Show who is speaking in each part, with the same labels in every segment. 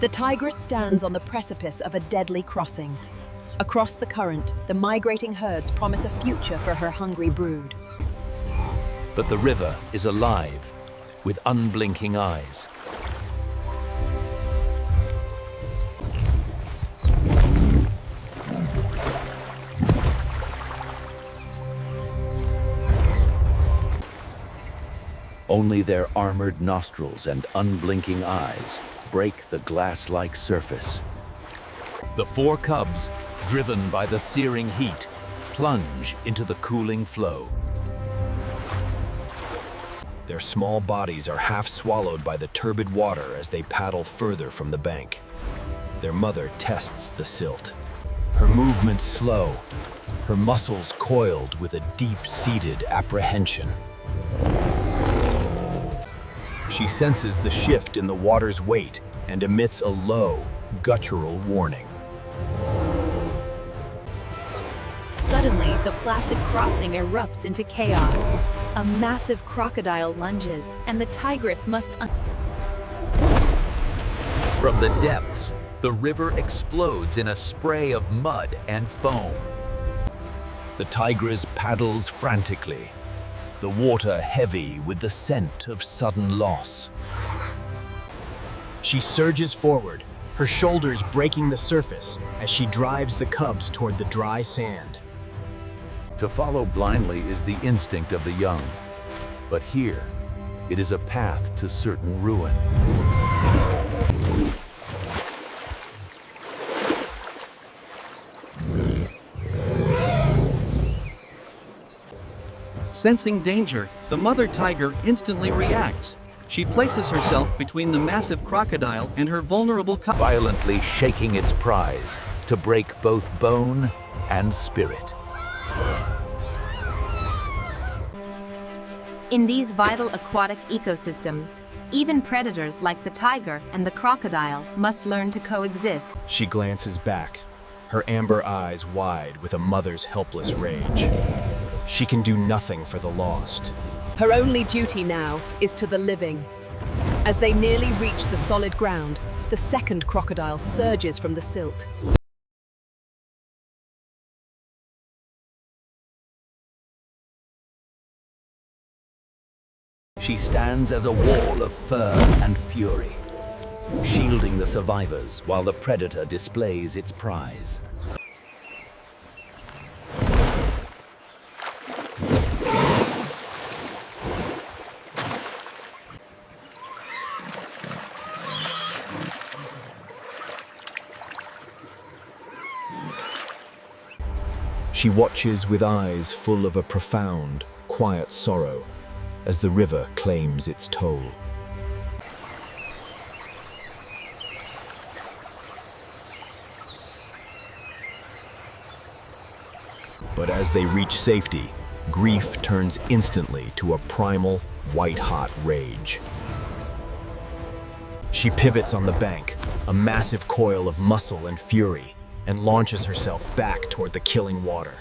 Speaker 1: The tigress stands on the precipice of a deadly crossing. Across the current, the migrating herds promise a future for her hungry brood.
Speaker 2: But the river is alive, with unblinking eyes. Only their armored nostrils and unblinking eyes break the glass-like surface. The four cubs, driven by the searing heat, plunge into the cooling flow. Their small bodies are half swallowed by the turbid water as they paddle further from the bank. Their mother tests the silt. Her movements slow, her muscles coiled with a deep-seated apprehension. She senses the shift in the water's weight and emits a low, guttural warning.
Speaker 3: Suddenly, the placid crossing erupts into chaos. A massive crocodile lunges, and the tigress must
Speaker 2: From the depths, the river explodes in a spray of mud and foam. The tigress paddles frantically, the water heavy with the scent of sudden loss.
Speaker 4: She surges forward, her shoulders breaking the surface as she drives the cubs toward the dry sand.
Speaker 2: To follow blindly is the instinct of the young, but here, it is a path to certain ruin.
Speaker 5: Sensing danger, the mother tiger instantly reacts. She places herself between the massive crocodile and her vulnerable cub,
Speaker 2: Violently shaking its prize to break both bone and spirit.
Speaker 3: In these vital aquatic ecosystems, even predators like the tiger and the crocodile must learn to coexist.
Speaker 4: She glances back, her amber eyes wide with a mother's helpless rage. She can do nothing for the lost.
Speaker 1: Her only duty now is to the living. As they nearly reach the solid ground, the second crocodile surges from the silt.
Speaker 2: She stands as a wall of fur and fury, shielding the survivors while the predator displays its prize.
Speaker 4: She watches with eyes full of a profound, quiet sorrow as the river claims its toll. But as they reach safety, grief turns instantly to a primal, white-hot rage. She pivots on the bank, a massive coil of muscle and fury, and launches herself back toward the killing water.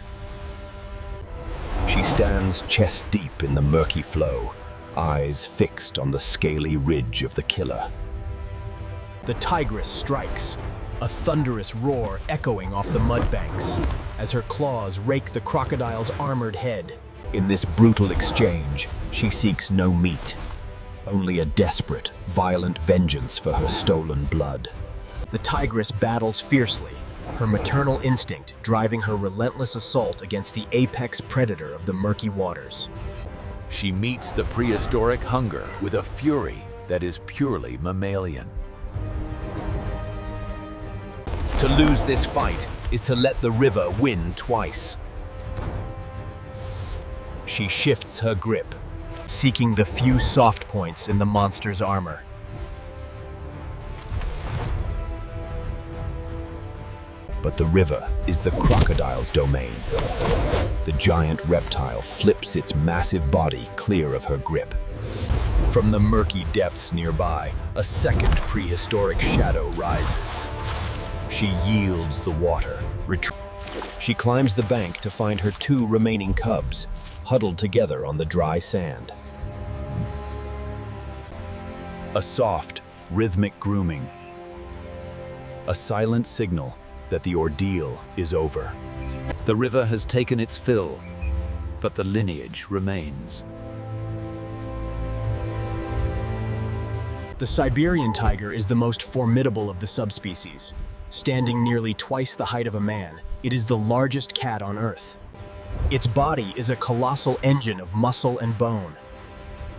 Speaker 4: She stands chest deep in the murky flow, eyes fixed on the scaly ridge of the killer. The tigress strikes, a thunderous roar echoing off the mud banks as her claws rake the crocodile's armored head. In this brutal exchange, she seeks no meat, only a desperate, violent vengeance for her stolen blood. The tigress battles fiercely, her maternal instinct driving her relentless assault against the apex predator of the murky waters.
Speaker 2: She meets the prehistoric hunger with a fury that is purely mammalian. To lose this fight is to let the river win twice. She shifts her grip, seeking the few soft points in the monster's armor. But the river is the crocodile's domain. The giant reptile flips its massive body clear of her grip. From the murky depths nearby, a second prehistoric shadow rises. She yields the water, She climbs the bank to find her two remaining cubs, huddled together on the dry sand. A soft, rhythmic grooming, a silent signal that the ordeal is over.
Speaker 6: The river has taken its fill, but the lineage remains.
Speaker 4: The Siberian tiger is the most formidable of the subspecies. Standing nearly twice the height of a man, it is the largest cat on Earth. Its body is a colossal engine of muscle and bone.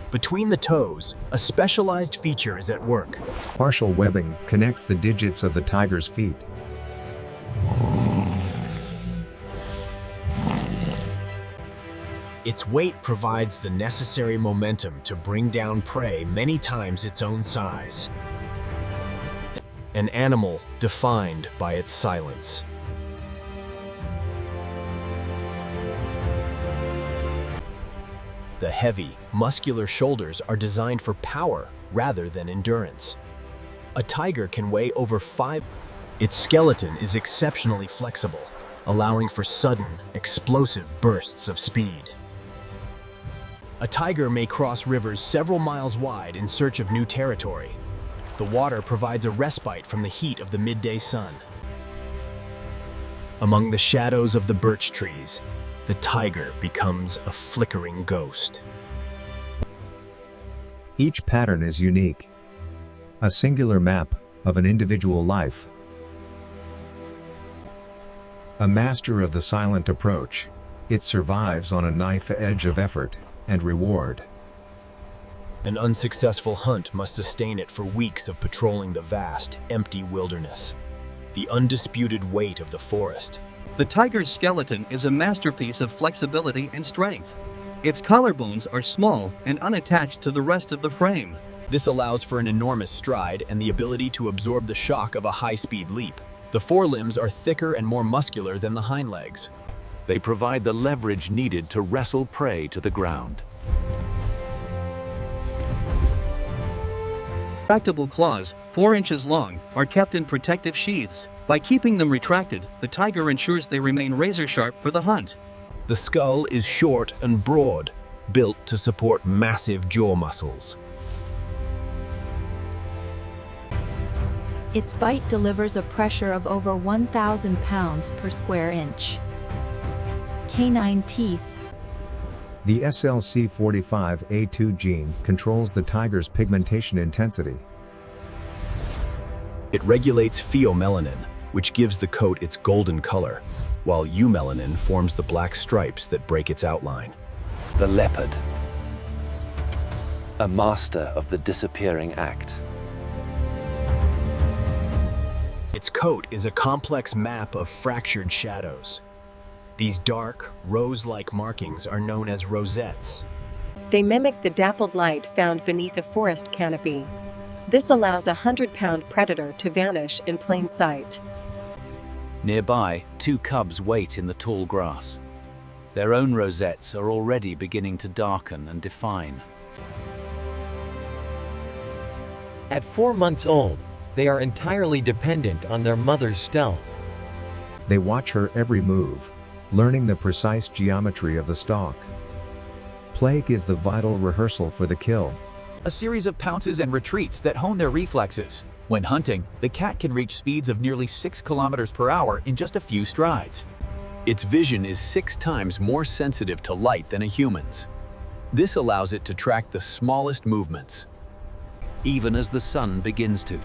Speaker 4: Between the toes, a specialized feature is at work.
Speaker 7: Partial webbing connects the digits of the tiger's feet.
Speaker 4: Its weight provides the necessary momentum to bring down prey many times its own size. An animal defined by its silence. The heavy, muscular shoulders are designed for power rather than endurance. A tiger can weigh over 5. Its skeleton is exceptionally flexible, allowing for sudden, explosive bursts of speed. A tiger may cross rivers several miles wide in search of new territory. The water provides a respite from the heat of the midday sun. Among the shadows of the birch trees, the tiger becomes a flickering ghost.
Speaker 7: Each pattern is unique. A singular map of an individual life. A master of the silent approach, it survives on a knife edge of effort and reward.
Speaker 4: An unsuccessful hunt must sustain it for weeks of patrolling the vast, empty wilderness. The undisputed weight of the forest.
Speaker 5: The tiger's skeleton is a masterpiece of flexibility and strength. Its collarbones are small and unattached to the rest of the frame.
Speaker 4: This allows for an enormous stride and the ability to absorb the shock of a high-speed leap. The forelimbs are thicker and more muscular than the hind legs.
Speaker 6: They provide the leverage needed to wrestle prey to the ground.
Speaker 5: Retractable claws, 4 inches long, are kept in protective sheaths. By keeping them retracted, the tiger ensures they remain razor-sharp for the hunt.
Speaker 2: The skull is short and broad, built to support massive jaw muscles.
Speaker 3: Its bite delivers a pressure of over 1,000 pounds per square inch. Canine teeth.
Speaker 7: The SLC45A2 gene controls the tiger's pigmentation intensity.
Speaker 2: It regulates pheomelanin, which gives the coat its golden color, while eumelanin forms the black stripes that break its outline.
Speaker 6: The leopard, a master of the disappearing act.
Speaker 4: Its coat is a complex map of fractured shadows. These dark, rose-like markings are known as rosettes.
Speaker 8: They mimic the dappled light found beneath a forest canopy. This allows a 100-pound predator to vanish in plain sight.
Speaker 6: Nearby, 2 cubs wait in the tall grass. Their own rosettes are already beginning to darken and define.
Speaker 9: At 4 months old, they are entirely dependent on their mother's stealth.
Speaker 7: They watch her every move, learning the precise geometry of the stalk. Plague is the vital rehearsal for the kill.
Speaker 10: A series of pounces and retreats that hone their reflexes. When hunting, the cat can reach speeds of nearly 6 kilometers per hour in just a few strides.
Speaker 2: Its vision is 6 times more sensitive to light than a human's. This allows it to track the smallest movements.
Speaker 6: Even as the sun begins to.